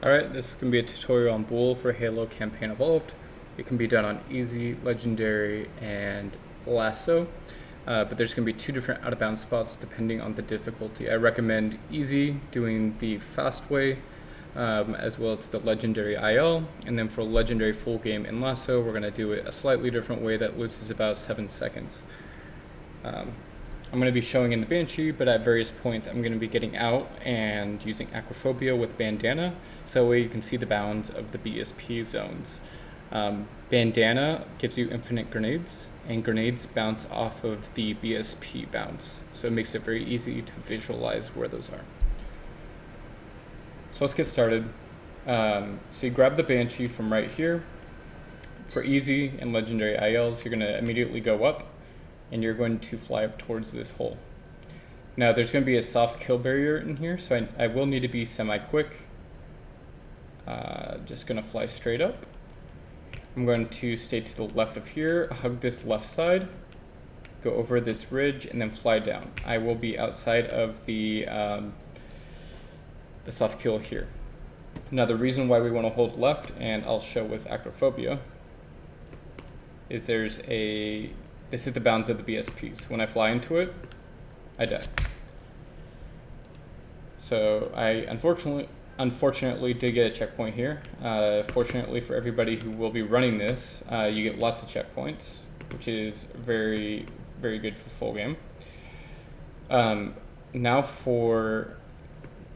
Alright, this is going to be a tutorial on Bool for Halo Campaign Evolved. It can be done on Easy, Legendary, and Lasso, but there's going to be two different out-of-bounds spots depending on the difficulty. I recommend Easy, doing the fast way, as well as the Legendary IL, and then for Legendary full game in Lasso, we're going to do it a slightly different way that loses about 7 seconds. I'm going to be showing in the Banshee, but at various points I'm going to be getting out and using Acrophobia with Bandana, so that way you can see the bounds of the BSP zones. Bandana gives you infinite grenades, and grenades bounce off of the BSP bounds, so it makes it very easy to visualize where those are. So let's get started. So you grab the Banshee from right here. For Easy and Legendary ILs, you're going to immediately go up, and you're going to fly up towards this hole. Now there's going to be a soft kill barrier in here, so I will need to be semi-quick. Just going to fly straight up. I'm going to stay to the left of here, hug this left side, go over this ridge, and then fly down. I will be outside of the soft kill here. Now the reason why we want to hold left, and I'll show with Acrophobia, is this is the bounds of the BSPs. When I fly into it, I die. So I unfortunately did get a checkpoint here. Fortunately for everybody who will be running this, you get lots of checkpoints, which is very, very good for full game. Now for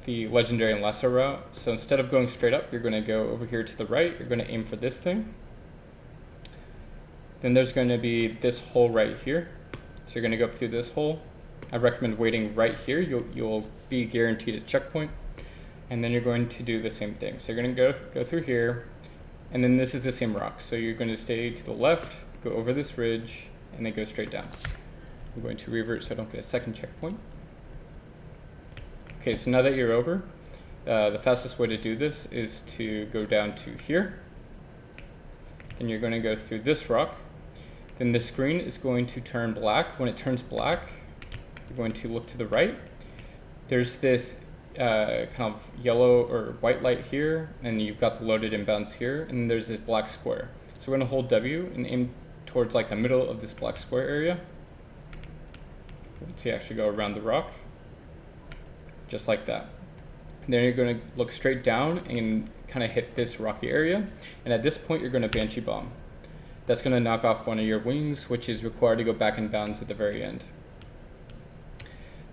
the Legendary and Lasso route. So instead of going straight up, you're going to go over here to the right. You're going to aim for this thing. Then there's going to be this hole right here. So you're going to go up through this hole. I recommend waiting right here. You'll be guaranteed a checkpoint. And then you're going to do the same thing. So you're going to go through here. And then this is the same rock. So you're going to stay to the left, go over this ridge, and then go straight down. I'm going to revert so I don't get a second checkpoint. Okay, so now that you're over, the fastest way to do this is to go down to here. Then you're going to go through this rock. Then the screen is going to turn black. When it turns black, you're going to look to the right. There's this kind of yellow or white light here, and you've got the loaded inbounds here, and there's this black square. So we're going to hold W and aim towards like the middle of this black square area. So you actually go around the rock, just like that. And then you're going to look straight down and kind of hit this rocky area. And at this point, you're going to Banshee bomb. That's going to knock off one of your wings, which is required to go back in bounds at the very end.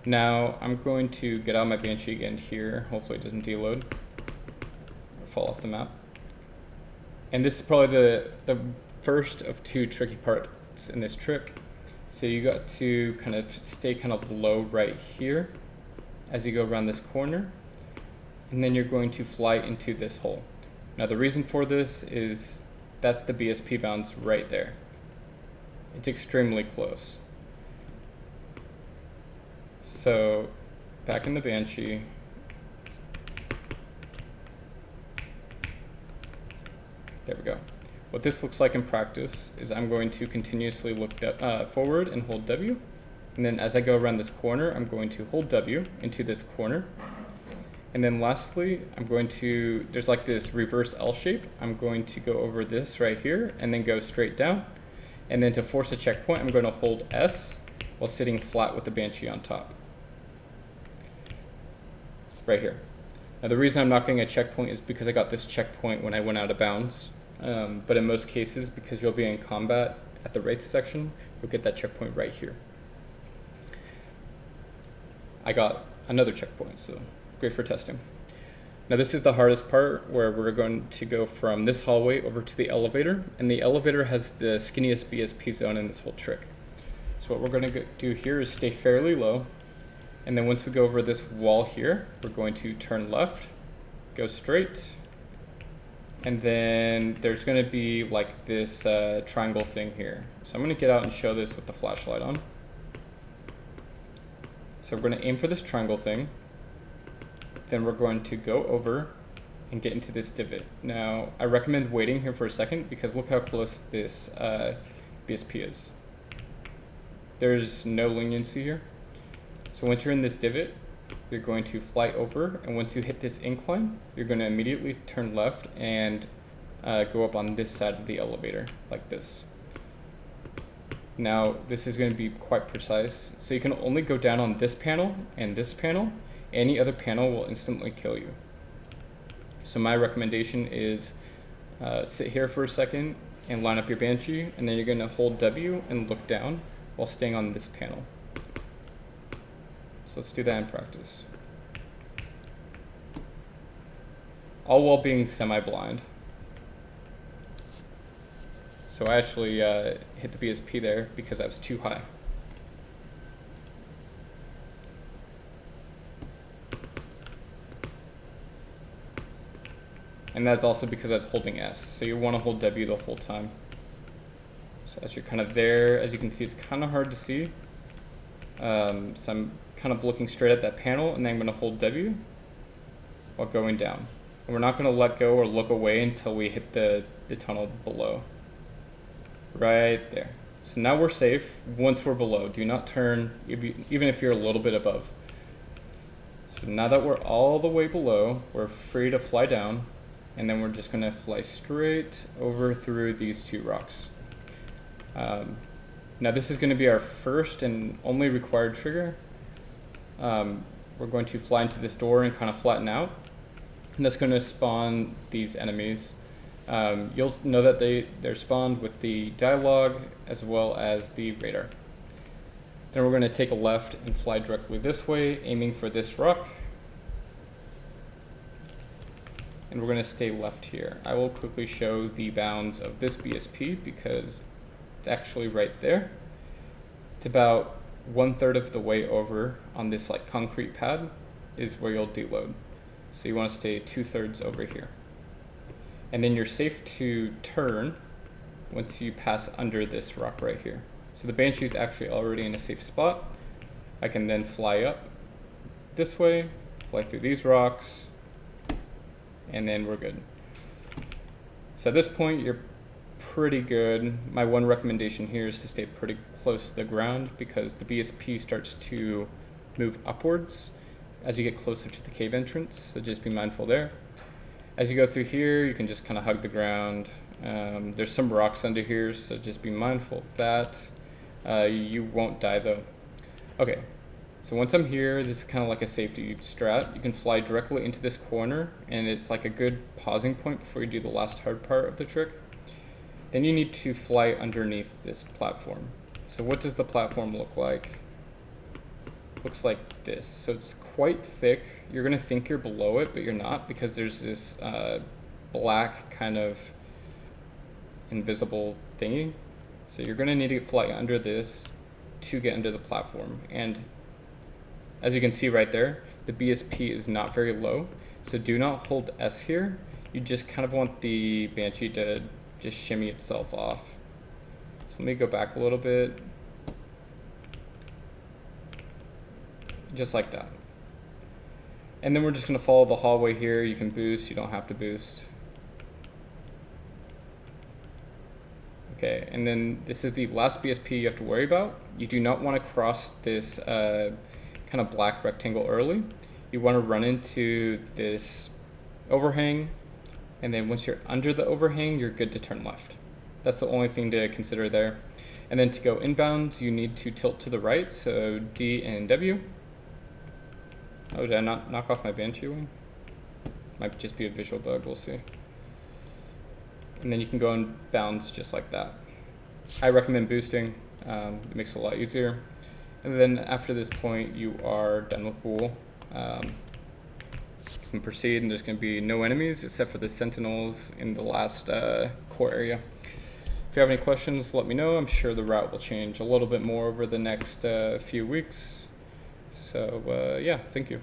Now, I'm going to get out my Banshee again here. Hopefully it doesn't deload or fall off the map. And this is probably the first of two tricky parts in this trick. So you got to kind of stay kind of low right here as you go around this corner. And then you're going to fly into this hole. Now the reason for this is that's the BSP bounds right there. It's extremely close. So back in the Banshee, there we go. What this looks like in practice is I'm going to continuously look forward and hold W. And then as I go around this corner, I'm going to hold W into this corner. And then lastly, there's like this reverse L shape. I'm going to go over this right here and then go straight down. And then to force a checkpoint, I'm going to hold S while sitting flat with the Banshee on top. Right here. Now the reason I'm not getting a checkpoint is because I got this checkpoint when I went out of bounds. But in most cases, because you'll be in combat at the Wraith section, you'll get that checkpoint right here. I got another checkpoint, so great for testing. Now this is the hardest part, where we're going to go from this hallway over to the elevator, and the elevator has the skinniest BSP zone in this whole trick. So what we're going to do here is stay fairly low, and then once we go over this wall here, we're going to turn left, go straight, and then there's going to be like this triangle thing here. So I'm going to get out and show this with the flashlight on. So we're going to aim for this triangle thing. Then we're going to go over and get into this divot. Now, I recommend waiting here for a second because look how close this BSP is. There's no leniency here. So once you're in this divot, you're going to fly over, and once you hit this incline, you're going to immediately turn left and go up on this side of the elevator, like this. Now, this is going to be quite precise, so you can only go down on this panel and this panel. Any other panel will instantly kill you. So my recommendation is sit here for a second and line up your Banshee, and then you're going to hold W and look down while staying on this panel. So let's do that in practice. All while being semi-blind. So I actually hit the BSP there because I was too high. And that's also because I was holding S. So you want to hold W the whole time. So as you're kind of there, as you can see, it's kind of hard to see. So I'm kind of looking straight at that panel, and then I'm going to hold W while going down. And we're not going to let go or look away until we hit the tunnel below. Right there. So now we're safe once we're below. Do not turn, even if you're a little bit above. So now that we're all the way below, we're free to fly down, and then we're just going to fly straight over through these two rocks. Now this is going to be our first and only required trigger. We're going to fly into this door and kind of flatten out, and that's going to spawn these enemies. You'll know that they're spawned with the dialogue as well as the radar. Then we're going to take a left and fly directly this way, aiming for this rock. And we're going to stay left here. I will quickly show the bounds of this BSP because it's actually right there. It's about 1/3 of the way over on this like concrete pad is where you'll deload. So you want to stay 2/3 over here. And then you're safe to turn once you pass under this rock right here. So the Banshee is actually already in a safe spot. I can then fly up this way, fly through these rocks, and then we're good. So at this point, you're pretty good. My one recommendation here is to stay pretty close to the ground because the BSP starts to move upwards as you get closer to the cave entrance, so just be mindful there. As you go through here, you can just kind of hug the ground. There's some rocks under here, so just be mindful of that. You won't die though. Okay, so once I'm here, this is kind of like a safety strat. You can fly directly into this corner, and it's like a good pausing point before you do the last hard part of the trick. Then you need to fly underneath this platform. So what does the platform look like? Looks like this. So it's quite thick. You're going to think you're below it, but you're not because there's this black kind of invisible thingy. So you're going to need to fly under this to get under the platform. And as you can see right there, the BSP is not very low. So do not hold S here. You just kind of want the Banshee to just shimmy itself off. So let me go back a little bit. Just like that. And then we're just going to follow the hallway here. You can boost, you don't have to boost. Okay, and then this is the last BSP you have to worry about. You do not want to cross this kind of black rectangle early. You want to run into this overhang, and then once you're under the overhang, you're good to turn left. That's the only thing to consider there. And then to go inbound, you need to tilt to the right, so D and W. Oh, did I not knock off my Banshee wing? Might just be a visual bug, we'll see. And then you can go in bounds just like that. I recommend boosting, it makes it a lot easier. And then after this point, you are done with Bool. You can proceed, and there's going to be no enemies except for the sentinels in the last core area. If you have any questions, let me know. I'm sure the route will change a little bit more over the next few weeks. So yeah, thank you.